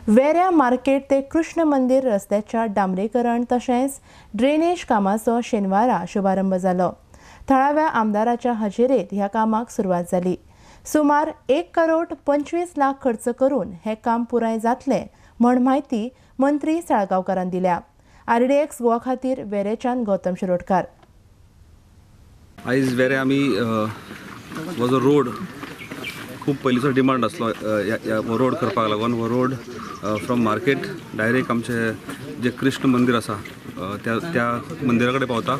वेऱ्या market ते कृष्ण मंदिर रस्त्याच्या डांबरीकरण तशेंच ड्रेनेज कामाचो शेनवारा शुभारंभ जालो। थळाव्या आमदाराच्या हजेरेत ह्या कामाक सुरवात जाली। सुमार 1,25,00,000 खर्च करून हे काम पुराय जातले म्हण म्हायती मंत्री साळगांवकारान दिल्या। RDX गोवा खातीर वेरेच्यान गौतम शिरोडकार। आयज वेरे आमी हो जो रोड खूब पयलींचो डिमांड आसलो हो रोड करपाक लागून हो रोड फ्रॉम मार्केट डायरेक्ट आमचे जे कृष्ण मंदिर आसा त्या मंदिरा कडेन पावता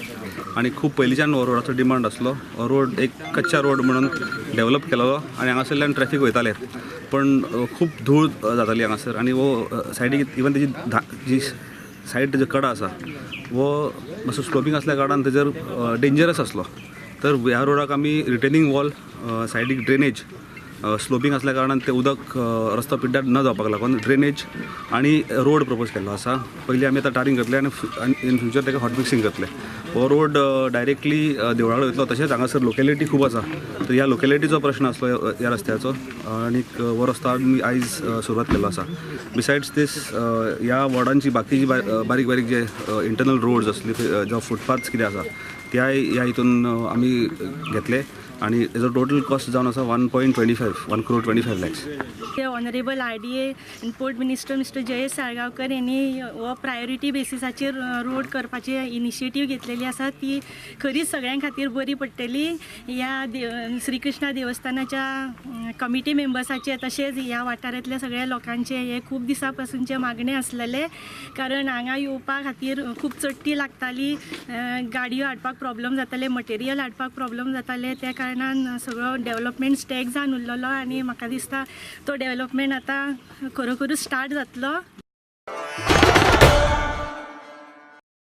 आनी खूब पयलींच्यान हो रोडाचो डिमांड आसलो। हो रोड एक कच्चा रोड म्हणून डेवलप केलेलो आनी हांगासरल्यान ट्रॅफिक वयताले पण खूब धूळ जाताली हांगासर आनी हो सायडीक इवन तेजी जी सायड तेजो कडा आसा वो मातसो स्लोपींग आसल्या कारणान तेजर डेंजरस आसलो। तर ह्या रोडाक आमी रिटेनिंग वॉल सायडीक ड्रेनेज स्लोपींग असल्या कारणान ते उदक रस्तो पिड्ड्यार न जावपाक लागून ड्रेनेज आणि रोड प्रपोज केल्लो आसा। पयलीं आमी आतां टारींग करतले आनी इन फ्युचर ताका हॉट मिक्सिंग करतले। हो रोड डायरेक्टली देवळा कडेन वयतलो तशेंच हांगासर लोकेलिटी खूब आसा तर ह्या लोकेलिटीचो प्रश्न आसलो ह्या रस्त्याचो आनीक हो रस्तो आमी आयज सुरवात केल्लो आसा। बिसायड्स दीस ह्या वॉर्डांची बाकीची बारीक बारीक जे इंटरनल रोड्स असले जो फुटपाथ्स कितें आसा त्याय ह्या हितून आमी घेतले आणि तेजो टोटल कॉस्ट जावन आसा 1,25,00,000 honourable RDA and port minister mister Jayesh Salgaonkar यांनी हो प्रायोरिटी बेसिसाचेर रोड करपाची इनिशिएटीव घेतलेली आसा ती खरीच सगळ्यां खातीर बरी पडटली। ह्या श्री कृष्णा देवस्थानाच्या कमिटी मेंबर्साचे तशेंच ह्या वाठारांतल्या सगळ्या लोकांचे हे खूब दिसां पासूनचे मागणे आसलेले कारण हांगा येवपा खातीर खूब चडटी लागताली, गाडयो हाडपाक प्रॉब्लम जाताले, मटेरियल हाडपाक प्रॉब्लम जाताले, त्या कारणान सगळो डेवलपमेंट स्टॅक जावन उरलेलो आनी म्हाका दिसता तो डेवलपमेंट आतां खरोखरूच स्टार्ट जातलो।